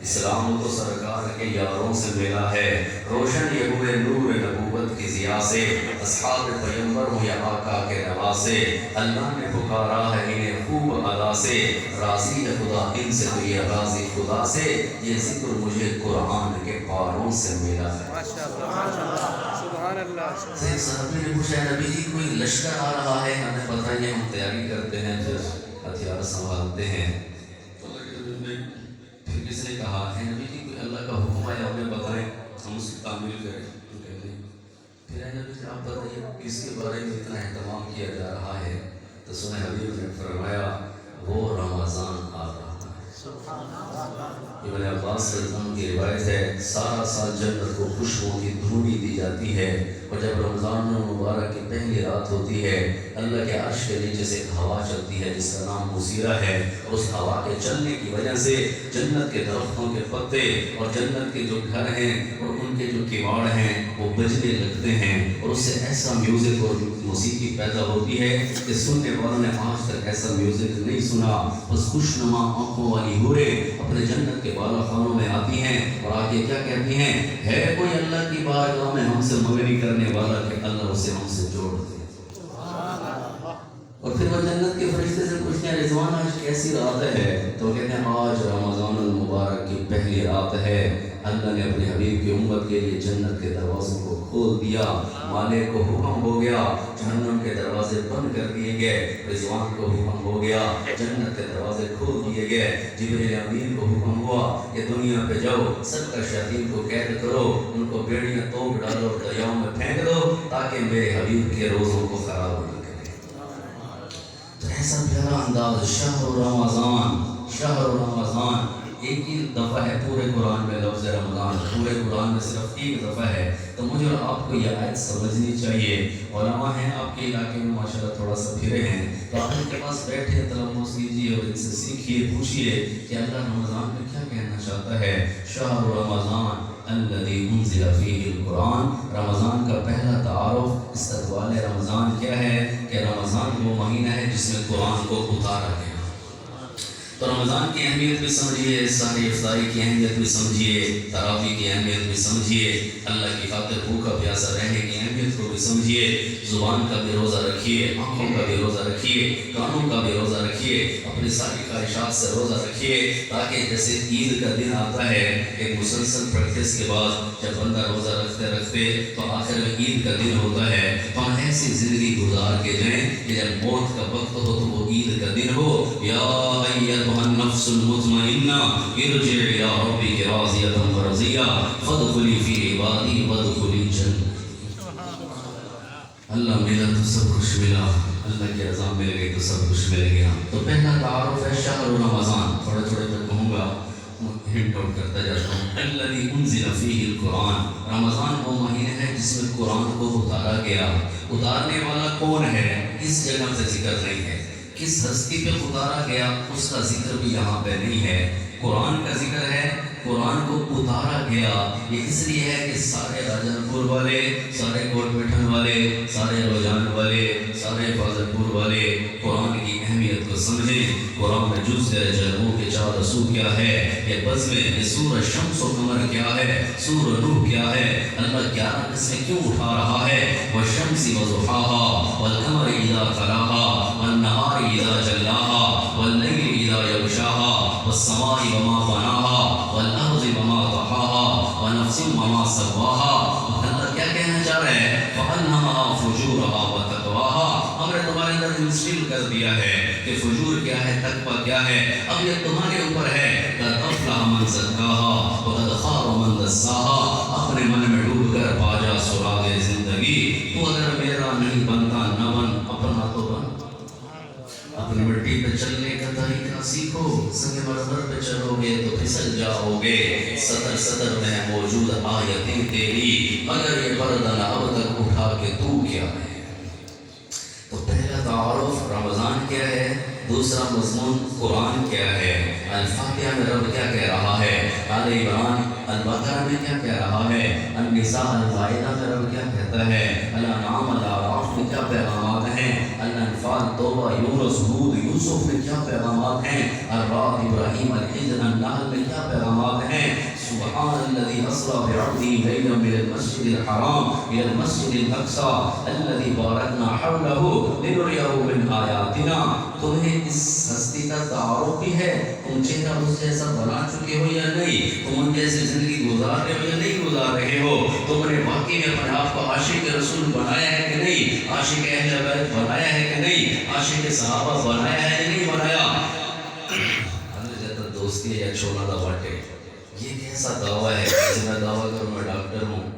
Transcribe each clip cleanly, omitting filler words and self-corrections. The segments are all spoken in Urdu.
اسلام تو سرکار کے یاروں سے ملا ہے، روشن یہ ہوئے نور نبوت کی ضیاء سے، اصحاب پیمبر ہوں یا آقا کے نواسے، اللہ نے پکارا ہے انہیں خوب ادا سے، راضی ہے خدا ان سے تو یہ راضی خدا سے، یہ ذکر مجھے قرآن کے پاروں سے ملا ہے۔ سبحان اللہ۔ ایک صحابی نے پوچھا نبی جی کوئی لشکر آ رہا ہے، ہمیں پتہ ہے ہم تیاری کرتے ہیں پھر ہتھیار سنبھالتے ہیں، پھر کس نے کہا ہے نبی جی کوئی اللہ کا حکم ہے ہمیں بتائیں ہم اس کی تعمیل کریں، تو کہتے ہیں پھر ہے نبی جی آپ بتائیے کس کے بارے میں اتنا اہتمام کیا جا رہا ہے، تو سنیں حبیب نے فرمایا وہ رمضان آ رہا ہے۔ ابن عباس رضی اللہ عنہ کی روایت ہے سارا سال جنت کو خوشبو کی دھوڑی دی جاتی ہے، اور جب رمضان المبارک کی پہلی رات ہوتی ہے اللہ کے عرش کے نیچے سے ایک ہوا چلتی ہے جس کا نام موسیرا ہے، اور اس ہوا کے چلنے کی وجہ سے جنت کے درختوں کے پتے اور جنت کے جو گھر ہیں اور ان کے جو کواڑ ہیں وہ بجنے لگتے ہیں، اور اس سے ایسا میوزک اور موسیقی پیدا ہوتی ہے کہ سننے والوں نے آج تک ایسا میوزک نہیں سنا، بس خوشنما آنکھوں والی حوریں اپنے جنت کے بالا خانوں میں آتی ہیں اور آگے کیا کہتی ہیں، ہے کوئی اللہ کی بارگاہ میں ہم سے مغنی کرنے والا کہ اللہ اسے ہم سے جوڑ دے۔ اور پھر وہ جنت کے فرشتے سے پوچھتے ہیں رضوان آج کیسی رات ہے، تو کہتے ہیں آج رمضان المبارک کی پہلی رات ہے، اللہ نے اپنے حبیب کی امت کے لیے جنت کے دروازوں کو کھول دیا، مالک کو حکم ہو گیا جہنم کے دروازے بند کر دیے گئے، رضوان کو حکم ہو گیا جنت کے دروازے کھول دیے گئے، جبریل امین کو حکم ہوا کہ دنیا پہ جاؤ سب کا شیاطین کو قید کرو، ان کو بیڑیاں توڑ ڈالو اور دریاؤں میں پھینک دو تاکہ میرے حبیب کے روزوں کو خراب نہ کرے۔ تو ایسا پیارا انداز شہر رمضان، شہر رمضان، ایک ہی دفعہ ہے پورے قرآن میں لفظ رمضان، پورے قرآن میں صرف ایک دفعہ ہے، تو مجھے اور آپ کو یہ آیت سمجھنی چاہیے۔ علماء ہیں آپ کے علاقے میں ماشاءاللہ تھوڑا سا پھرے ہیں، تو آپ ان کے پاس بیٹھے تلمس کیجیے اور ان سے سیکھیے، پوچھیے کہ اللہ رمضان میں کیا کہنا چاہتا ہے۔ شہر رمضان الذی انزل فیہ القرآن، رمضان کا پہلا تعارف استقبال رمضان کیا ہے کہ رمضان وہ مہینہ ہے جس میں قرآن کو اتارا گیا۔ تو رمضان کی اہمیت بھی سمجھیے، ساری افطاری کی اہمیت بھی سمجھیے، تراویح کی اہمیت بھی سمجھیے، اللہ کی خاطر بھوکا پیاسا رہنے کی اہمیت کو بھی سمجھیے، زبان کا بھی روزہ رکھیے، آنکھوں کا بھی روزہ رکھیے، کانوں کا بھی روزہ رکھیے، اپنی ساری خواہشات سے روزہ رکھیے، تاکہ جیسے عید کا دن آتا ہے ایک مسلسل پریکٹس کے بعد جب بندہ روزہ رکھتے رکھتے تو آخر میں عید کا دن ہوتا ہے، تو ہم ایسی زندگی گزار کے جائیں کہ جب موت کا وقت ہو تو وہ عید کا دن ہو۔ یا ایتھا النفس المطمئنہ ارجعی الی ربک راضیۃ مرضیہ فادخلی فی عبادی وادخلی جنتی۔ اللہ ملا تو سب کچھ ملا، اللہ کی رضا مل گئی تو سب کچھ مل گیا۔ تو پہلا تعارف ہے شہر رمضان، تھوڑے تھوڑے میں کہوں گا، ہنٹ آؤٹ کرتا جاتا ہوں۔ الذی انزل فیہ القرآن، رمضان وہ مہینہ ہے جس میں قرآن کو اتارا گیا۔ اتارنے والا کون ہے اس جگہ سے ذکر نہیں ہے، کس ہستی پہ اتارا گیا اس کا ذکر بھی یہاں پہ نہیں ہے، قرآن کا ذکر ہے۔ قرآن کو اتارا گیا یہ اس لیے ہے کہ سارے راجن پور والے، سارے کوٹ میٹھن والے، سارے روجان والے، سارے حفاظت پور والے قرآن کی اہمیت کو سمجھیں۔ قرآن میں جز جلووں کے چار رسو کیا ہے، یہ بزم، یہ سورہ شمس و قمر کیا ہے، سورہ نوح کیا ہے، اللہ 11 قسمیں کیوں اٹھا رہا ہے، والشمس وضحاها والقمر اذا تلاها والنهار اذا جلاها واللیل اذا یغشاها والسماء وما بناها والارض وما طحاها ونفس وما سواها۔ اللہ کیا کہنا چاہ رہے ہیں، فَأَلْهَمَهَا فُجُورَهَا وَتَقْوَاهَا، ہم نے تمہارے اندر انسٹل کر دیا ہے کہ فجور کیا ہے، تقویٰ کیا ہے، اب یہ تمہارے اوپر ہے۔ قَدْ أَفْلَحَ مَنْ زَكَّاهَا وَقَدْ خَابَ مَنْ دَسَّاهَا، اپنے من میں ڈوب کر پا جا سراغ زندگی، تو اگر میرا نہیں بنتا نہ بن، اپنا تو بن۔ اپنی مٹی پہ چلنے کا طریقہ سیکھو، سنگ مرمر پہ چلو گے تو پھسل جاؤ گے، سطر سطر میں موجود آیتیں تیری، مگر یہ پردہ نہ اب تک اٹھا کے تو کیا ہے۔ تو پہلا تعارف رمضان کیا ہے، دوسرا مضمون قرآن کیا ہے۔ الفاتحہ میں رب کیا کہہ رہا ہے، آل عمران البقرہ میں کیا کہہ رہا ہے، النساء المائدہ میں رب کیا کہتا ہے، الانعام الاعراف میں کیا پیغامات ہیں، الانفال توبہ یونس ہود یوسف میں کیا پیغامات ہیں، الرعد ابراہیم الحجر النحل میں کیا پیغامات ہیں، سبحان الذي اسرا بعبده ليلا من المسجد الحرام الى المسجد الاقصى الذي باركنا حوله لنريه من آیاتنا. تمہیں اس ہستی کا تعارف بھی ہے؟ تم چہرہ اس جیسا بنا چکے ہو یا نہیں؟ تم ان جیسے زندگی گزار رہے ہو یا نہیں گزار رہے ہو؟ تم نے واقعی میں اپنے آپ کو عاشق رسول بنایا ہے کہ نہیں؟ عاشق اہل بیت بنایا ہے کہ نہیں؟ عاشق صحابہ بنایا ہے یا نہیں بنایا؟ دوستی یا چھوڑا دا باٹے، یہ کیسا دعویٰ ہے؟ جیسے میں دعویٰ کروں میں ڈاکٹر ہوں،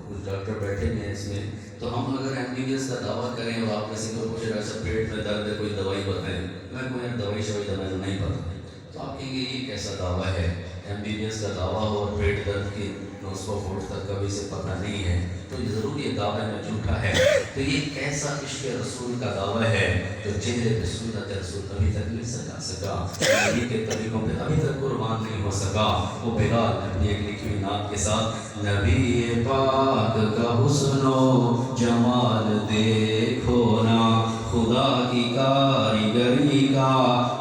کچھ ڈاکٹر بیٹھے ہیں اس میں، تو ہم اگر ایم بی بی ایس کا دعویٰ کریں اور آپ میں سے کوئی پوچھے ڈاکٹر صاحب پیٹ میں درد ہے کوئی دوائی بتائیں، میں کوئی دوائی شوائی دوائی تو نہیں پتا، تو آپ کہیں گے یہ کیسا دعویٰ ہے؟ ایم بی بی ایس کا دعویٰ ہو اور پیٹ درد کی 900 فوٹ تک کبھی سے پتہ نہیں ہے، تو یہ ضرور یہ دعویٰ میں جھوٹا ہے. تو یہ کیسا عشق رسول کا دعویٰ ہے جو چہرے پہ سنت رسول کبھی تک نہیں سکا نبی کے طریقوں پہ ابھی تک قربان نہیں ہو سکا. وہ بلال نے اپنی ایک لکھی ہوئی نعت کے ساتھ نبی پاک کا حسن و جمال دیکھو نا، خدا کی کاریگری کا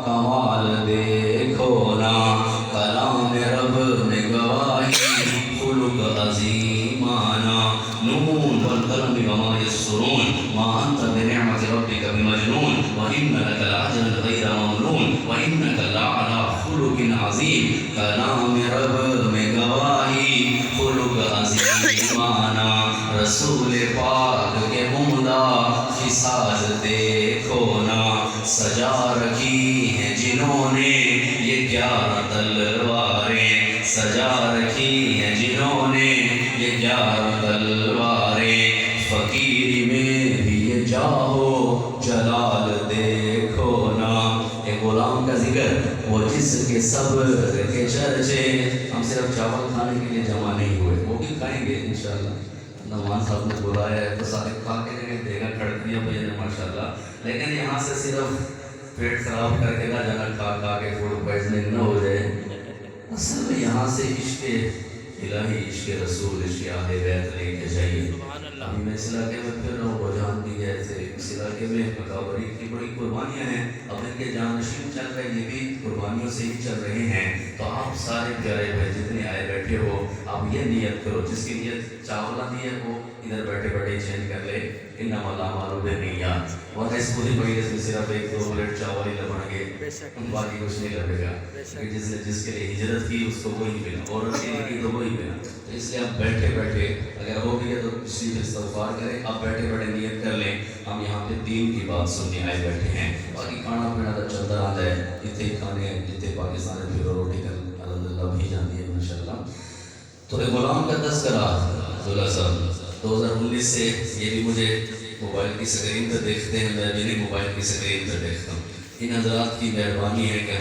کمال دیکھو نا، کلام رب میں گواہی خلق عظیمانہ، نون والقلم وما یسطرون ما انت بنعمت ربک بمجنون وانک لعجل غیر ممنون وانک لعلی خلق عظیم. کلام رب میں گواہی خلق عظیمانہ، رسول پاک کے عمدہ خصال دیکھو نا، سجا رکھی ہیں جنہوں نے یہ 11 تلواریں، سجا رکھی ہیں جنہوں نے یہ 11 تلواریں، فقیری میں بھی یہ جاہو جلال دیکھو نا. ایک غلام کا ذکر، وہ جس کے صبر کے چرچے، ہم صرف چاول کھانے کے لیے جمع نہیں ہوئے، وہ بھی کھائیں گے انشاءاللہ. نمان صاحب نے بلایا ہے تو سارے کھا کے نہیں دے گا، کھڑکیاں بھائی نے ماشاءاللہ، لیکن یہاں سے صرف پیٹ خراب کر کے نہ جانا، کھا کھا کے فوڈ پوائزننگ نہ ہو جائے. اصل میں یہاں سے عشق الہی، عشق رسول، عشق اہل بیت لے کے جائیے. ابھی میں اس علاقے میں پھر رہا ہوں، بجان بھی گئے تھے، اس علاقے میں مقابری کی بڑی قربانیاں ہیں. اب ان کے جانشین چل رہے، یہ بھی قربانیوں سے ہی چل رہے ہیں. تو آپ سارے پیارے بھائی جتنے آئے بیٹھے ہو، آپ یہ نیت کرو، جس کی نیت چاولہ دی ہے وہ ادھر بیٹھے بیٹھے چینج کر لے، انما الاعمال بالنیات. ورنہ اس پوری مجلس میں صرف 1-2 پلیٹ چاول ہی لبیں گے، باقی کچھ نہیں لگے گا. جس نے جس کے لیے ہجرت کی اس کو وہی ملا، عورت کے لیے کی تو وہی ملا. تو اس لیے آپ بیٹھے بیٹھے اگر ہو گیا تو پچھلی استغفار کریں، آپ بیٹھے بیٹھے نیت کر لیں. ہم یہاں پہ دین کی بات سننے آئے بیٹھے ہیں، باقی کھانا پینا تو چلتا رہتا ہے. جتنے کھانے جتنے پاکستان میں پھر روٹی کا الحمدللہ بھی جاتی ہے ماشاءاللہ. تو ایک غلام کا تذکرہ عبداللہ صاحب 2019 سے، یہ بھی مجھے موبائل کی سکرین پر دیکھتے ہیں، میں بھی نہیں موبائل کی سکرین پر دیکھتا ہوں. ان حضرات کی مہربانی ہے کہ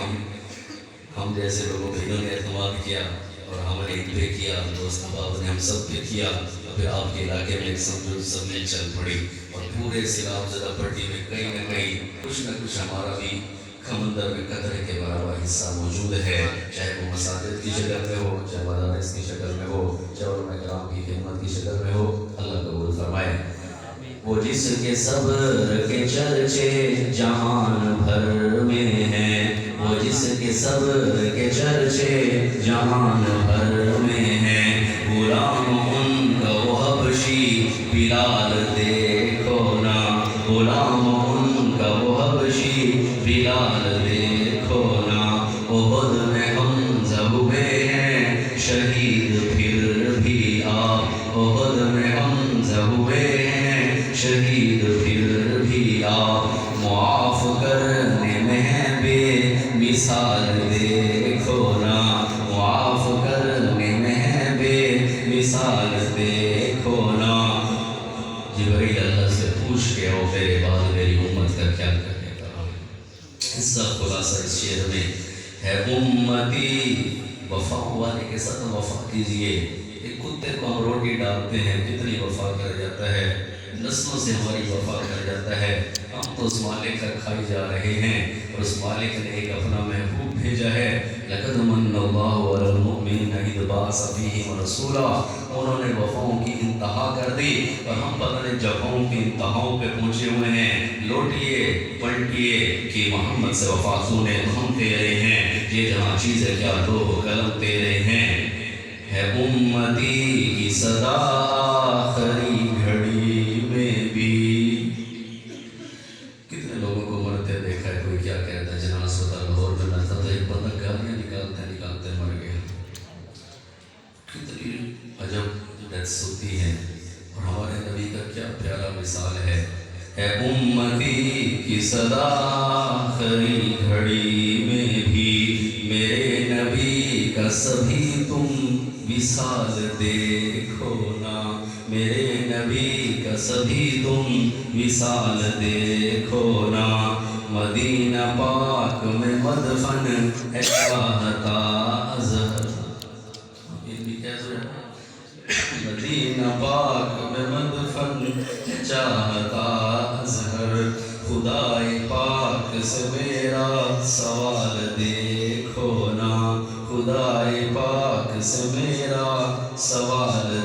ہم جیسے لوگوں پہ انہوں نے اعتماد کیا اور ہم نے ان پہ کیا، دوست احباب نے ہم سب پہ کیا. پھر آپ کے علاقے میں ایک سمجھو سب نے چل پڑی اور پورے سیلاب زدہ پٹی میں کہیں نہ کہیں کچھ نہ کچھ ہمارا بھی سمندر میں قطرے کے برابر حصہ موجود ہے، چاہے وہ مساجد کی شکل میں ہو، چاہے مدارس کی شکل میں ہو، چاہے علماء کرام کی خدمت کی شکل میں ہو. اللہ قبول فرمائے. وہ جس کے صبر کے چرچے جہان بھر میں ہیں، وہ جس کے صبر کے چرچے جہان بھر میں ہیں، غلام ان کا وہ حبشی بلال دیکھو نا، غلام ان کا وہ حبشی بلال دیکھو نا. احد میں حمزہ ہوئے ہیں شہید پھر بھی آپ، احد میں حمزہ ہوئے ہیں شہید پھر بھی آپ، معاف کرنے میں ہے بے مثال دیکھو نا، معاف کرنے میں ہے بے مثال دیکھو نا. جبریل اللہ سے پوچھ کے او میرے بعد میری امت کا کیا کرے گا. اس کا خلاصہ اس شعر میں ہے، امتی وفا والے کے ساتھ وفا کیجئے. ایک کتے کو ہم روٹی ڈالتے ہیں، کتنی وفا کر جاتا ہے، نسلوں سے ہماری وفا کر جاتا ہے. ہم تو اس مالک کا کھائی جا رہے ہیں اور اس مالک نے ایک اپنا محبوب بھیجا ہے. لقد من اللہ علی المؤمنین اذ بعث فیہم رسولا. انہوں نے وفاؤں کی انتہا کر دی اور ہم پتہ نہیں جگہوں کی انتہاؤں پہ پہنچے ہوئے ہیں. لوٹیے پلٹیے کہ محمد سے وفا سنے ہم تیرے ہیں، یہ جہاں چیزیں کیا دو قلم تیرے ہیں. ہے امتی کی صدا آخری گھڑی میں بھی. کتنے لوگوں کو مرتے دیکھا ہے. کوئی کیا کہتا ہے جناز ہوتا لاہور میں مرتا تو ایک بندہ گالیاں نکالتے مر گیا. کتنی عجب ڈیتھس ہوتی ہیں. اور ہمارے نبی کا کیا پیارا مثال ہے. اے امتی کی صدا آخری گھڑی میں بھی میرے نبی کا سبھی تم وصال دیکھو نا. میرے نبی کا سبھی تم وصال دیکھو نا. مدینہ پاک میں مدفن ہے چاہتا اظہر. مدینہ پاک میں مدفن چاہتا اظہر. خدائے پاک سے میرا سوال دیکھو نا. خدائے پاک سے میرا سوال